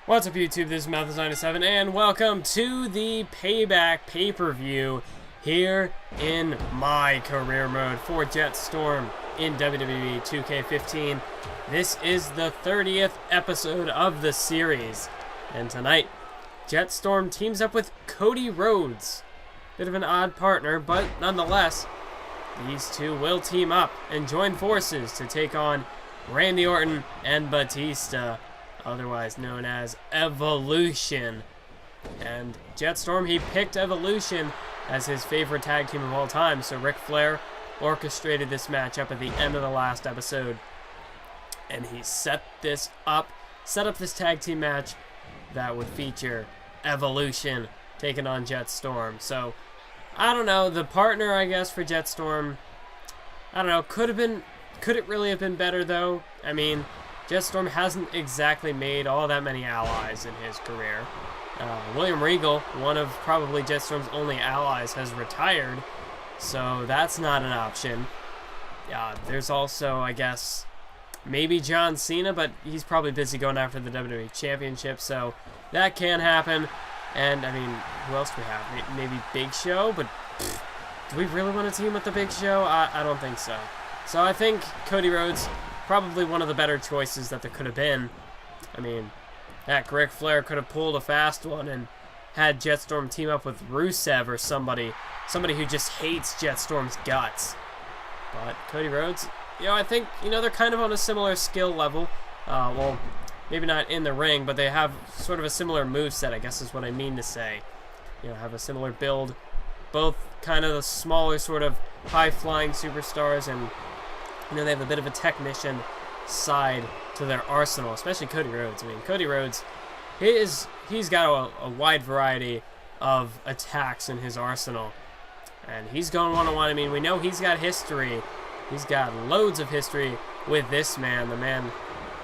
What's up, YouTube? This is Mathis97, and welcome to the Payback pay-per-view here in my career mode for Jett Storm in WWE 2K15. This is the 30th episode of the series, and tonight, Jett Storm teams up with Cody Rhodes. Bit of an odd partner, but nonetheless, these two will team up and join forces to take on Randy Orton and Batista, otherwise known as Evolution. And Jett Storm, he picked Evolution as his favorite tag team of all time, so Ric Flair orchestrated this matchup at the end of the last episode. And he set up this tag team match that would feature Evolution taking on Jett Storm. So, I don't know, the partner, I guess, for Jett Storm, I don't know, could it really have been better, though? I mean, Jett Storm hasn't exactly made all that many allies in his career. William Regal, one of probably Jett Storm's only allies, has retired, so that's not an option. There's also, I guess, maybe John Cena, but he's probably busy going after the WWE Championship, so that can happen. And, I mean, who else do we have? Maybe Big Show, but do we really want to team with the Big Show? I don't think so. So I think Cody Rhodes, probably one of the better choices that there could have been. I mean, heck, Ric Flair could have pulled a fast one and had Jett Storm team up with Rusev or somebody who just hates Jett Storm's guts. But Cody Rhodes, I think, they're kind of on a similar skill level. Well, maybe not in the ring, but they have sort of a similar moveset, I guess is what I mean to say. Have a similar build. Both kind of the smaller sort of high-flying superstars, and they have a bit of a technician side to their arsenal, especially Cody Rhodes. I mean, Cody Rhodes, he's got a wide variety of attacks in his arsenal, and he's going one-on-one. I mean, we know he's got history. He's got loads of history with this man, the man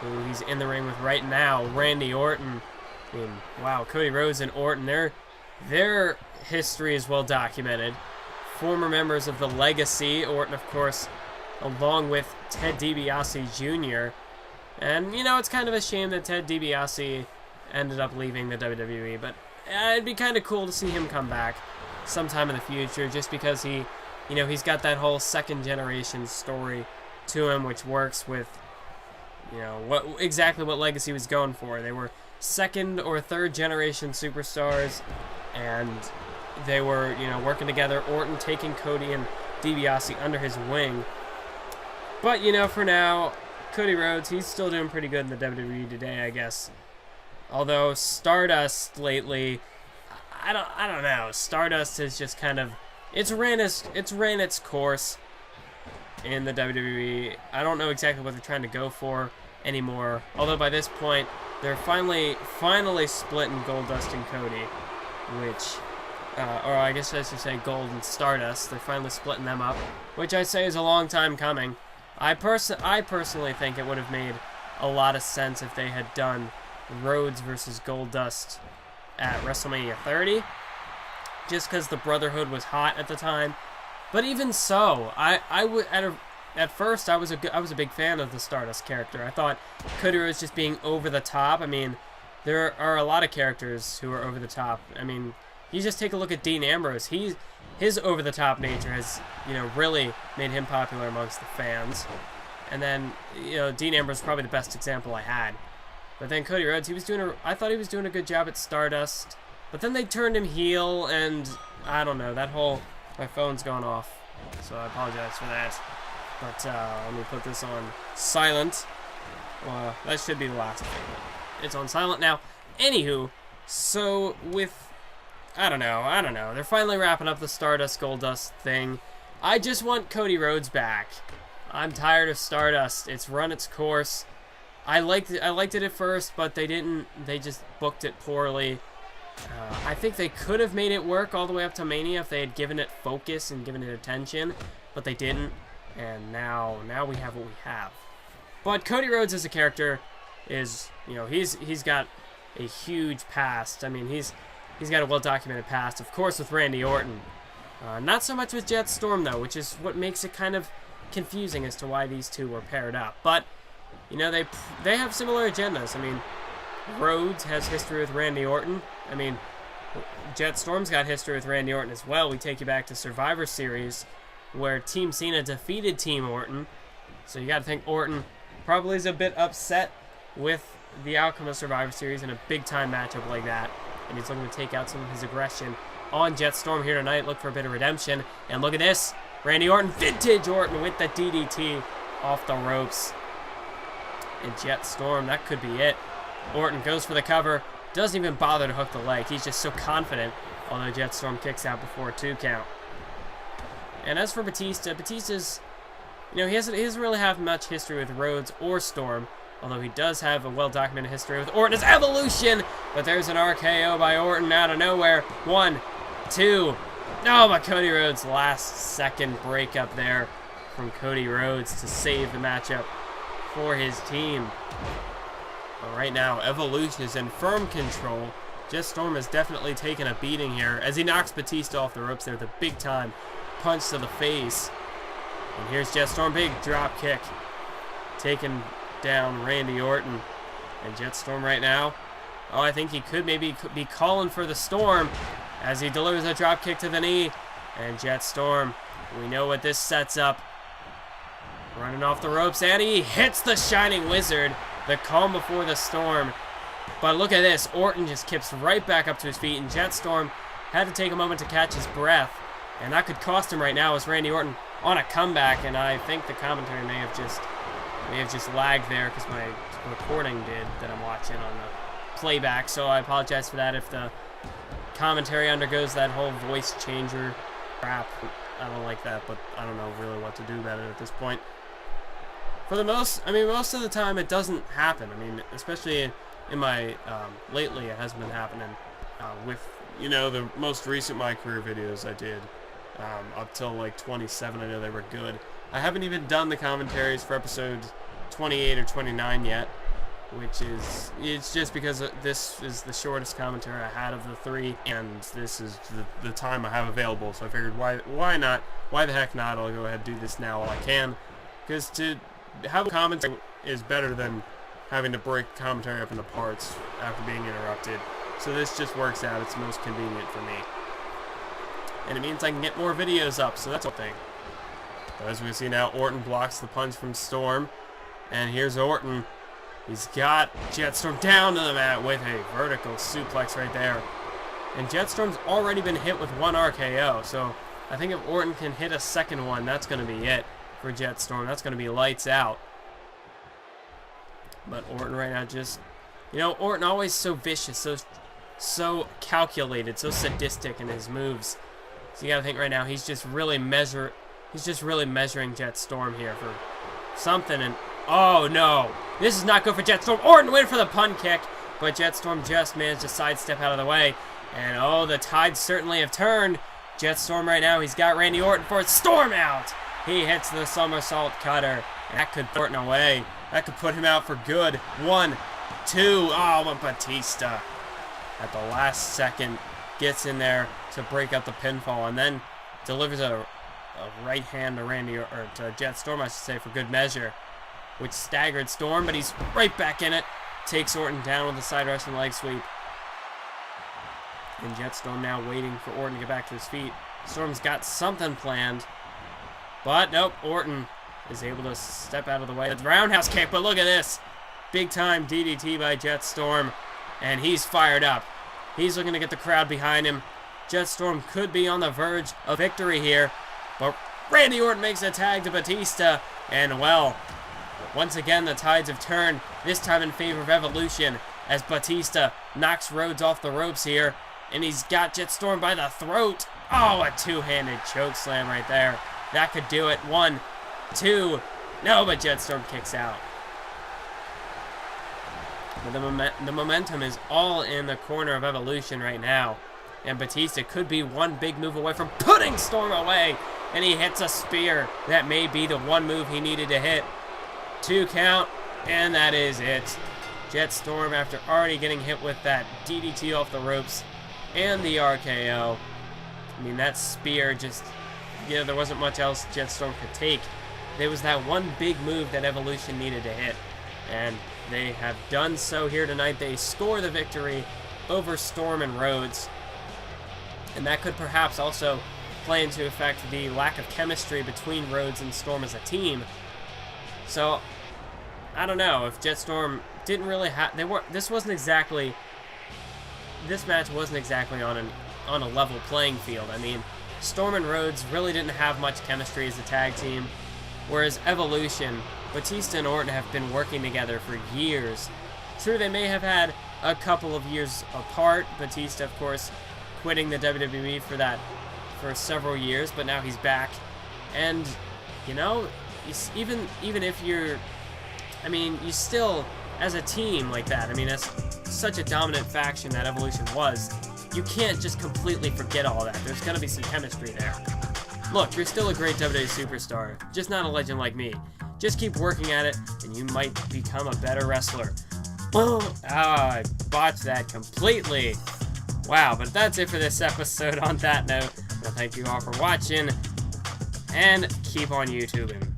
who he's in the ring with right now, Randy Orton. I mean, wow, Cody Rhodes and Orton, their history is well documented. Former members of the Legacy, Orton, of course, along with Ted DiBiase Jr. And, it's kind of a shame that Ted DiBiase ended up leaving the WWE, but it'd be kind of cool to see him come back sometime in the future, just because he's got that whole second generation story to him, which works with, exactly what Legacy was going for. They were second or third generation superstars, and they were, working together, Orton taking Cody and DiBiase under his wing. But, for now, Cody Rhodes, he's still doing pretty good in the WWE today, I guess. Although Stardust lately, I don't know. Stardust has just kind of, it's ran its course in the WWE. I don't know exactly what they're trying to go for anymore. Although by this point, they're finally splitting Goldust and Cody, which, or I guess I should say Gold and Stardust. They're finally splitting them up, which I say is a long time coming. I personally think it would have made a lot of sense if they had done Rhodes versus Goldust at WrestleMania 30, just because the Brotherhood was hot at the time. But even so, at first I was a big fan of the Stardust character. I thought Cody was just being over the top. I mean, there are a lot of characters who are over the top. I mean, you just take a look at Dean Ambrose. His over-the-top nature has, really made him popular amongst the fans. And then, Dean Ambrose is probably the best example I had. But then Cody Rhodes, I thought he was doing a good job at Stardust. But then they turned him heel, and I don't know, my phone's gone off, so I apologize for that. But let me put this on silent. That should be the last thing. It's on silent now. Anywho, so with, I don't know. They're finally wrapping up the Stardust Goldust thing. I just want Cody Rhodes back. I'm tired of Stardust. It's run its course. I liked it at first, but they didn't. They just booked it poorly. I think they could have made it work all the way up to Mania if they had given it focus and given it attention, but they didn't. And now we have what we have. But Cody Rhodes as a character is, he's got a huge past. I mean, he's got a well-documented past, of course, with Randy Orton. Not so much with Jett Storm, though, which is what makes it kind of confusing as to why these two were paired up. But, they have similar agendas. I mean, Rhodes has history with Randy Orton. I mean, Jett Storm's got history with Randy Orton as well. We take you back to Survivor Series, where Team Cena defeated Team Orton. So you got to think Orton probably is a bit upset with the outcome of Survivor Series in a big-time matchup like that. And he's looking to take out some of his aggression on Jett Storm here tonight. Look for a bit of redemption. And look at this. Randy Orton, vintage Orton with the DDT off the ropes. And Jett Storm, that could be it. Orton goes for the cover. Doesn't even bother to hook the leg. He's just so confident. Although Jett Storm kicks out before a 2 count. And as for Batista, Batista's, he doesn't really have much history with Rhodes or Storm. Although he does have a well-documented history with Orton. It's Evolution! But there's an RKO by Orton out of nowhere. 1, 2. No, but Cody Rhodes, last-second breakup there from Cody Rhodes to save the matchup for his team. But right now, Evolution is in firm control. Jett Storm has definitely taken a beating here as he knocks Batista off the ropes there with a big-time punch to the face. And here's Jett Storm, big drop kick, taking down Randy Orton. And Jett Storm right now, I think he could maybe be calling for the Storm as he delivers a drop kick to the knee. And Jett Storm, we know what this sets up. Running off the ropes, and he hits the Shining Wizard, the calm before the storm. But look at this, Orton just kips right back up to his feet, and Jett Storm had to take a moment to catch his breath. And that could cost him right now as Randy Orton on a comeback, and I think the commentary may have just lagged there because my recording did that I'm watching on the playback, so I apologize for that if the commentary undergoes that whole voice changer crap. I don't like that, but I don't know really what to do about it at this point. Most of the time it doesn't happen. I mean, especially in my, lately it hasn't been happening with, the most recent My Career videos I did up till like 27. I know they were good. I haven't even done the commentaries for episode 28 or 29 yet, it's just because this is the shortest commentary I had of the 3, and this is the time I have available, so I figured why not? Why the heck not? I'll go ahead and do this now while I can, because to have a commentary is better than having to break commentary up into parts after being interrupted. So this just works out. It's most convenient for me. And it means I can get more videos up, so that's a thing. But as we see now, Orton blocks the punch from Storm. And here's Orton. He's got Jett Storm down to the mat with a vertical suplex right there. And Jett Storm's already been hit with 1 RKO, so I think if Orton can hit a second one, that's going to be it for Jett Storm. That's going to be lights out. But Orton right now just, Orton always so vicious, so calculated, so sadistic in his moves. So you got to think right now he's just really measuring Jett Storm here for something. And oh no, this is not good for Jett Storm. Orton went for the pun kick, but Jett Storm just managed to sidestep out of the way. And oh, the tides certainly have turned. Jett Storm right now, he's got Randy Orton for a Storm out. He hits the somersault cutter. And that could put Orton away. That could put him out for good. 1, 2. Oh, but Batista at the last second gets in there to break up the pinfall, and then delivers a right hand to Jett Storm, I should say, for good measure, which staggered Storm, but he's right back in it. Takes Orton down with a side Russian leg sweep. And Jett Storm now waiting for Orton to get back to his feet. Storm's got something planned, but nope, Orton is able to step out of the way. It's roundhouse kick, but look at this. Big time DDT by Jett Storm, and he's fired up. He's looking to get the crowd behind him. Jett Storm could be on the verge of victory here, but Randy Orton makes a tag to Batista, and well, once again the tides have turned, this time in favor of Evolution, as Batista knocks Rhodes off the ropes here, and he's got Jett Storm by the throat. Oh, a two-handed choke slam right there. That could do it. 1, 2. No, but Jett Storm kicks out. But the momentum is all in the corner of Evolution right now. And Batista could be one big move away from putting Storm away. And he hits a spear. That may be the one move he needed to hit. 2 count, and that is it. Jett Storm, after already getting hit with that DDT off the ropes and the RKO. I mean, that spear just, there wasn't much else Jett Storm could take. There was that one big move that Evolution needed to hit. and they have done so here tonight. They score the victory over Storm and Rhodes, and that could perhaps also play into effect the lack of chemistry between Rhodes and Storm as a team. So I don't know if Jett Storm didn't really have. This match wasn't exactly on a level playing field. I mean, Storm and Rhodes really didn't have much chemistry as a tag team, whereas Evolution, Batista and Orton have been working together for years. True, they may have had a couple of years apart. Batista, of course, quitting the WWE for several years, but now he's back. And, you know, even if you're, I mean, you still, as a team like that, I mean, as such a dominant faction that Evolution was, you can't just completely forget all that. There's going to be some chemistry there. Look, you're still a great WWE superstar, just not a legend like me. Just keep working at it, and you might become a better wrestler. I botched that completely. Wow, but that's it for this episode on that note. Well, thank you all for watching, and keep on YouTubing.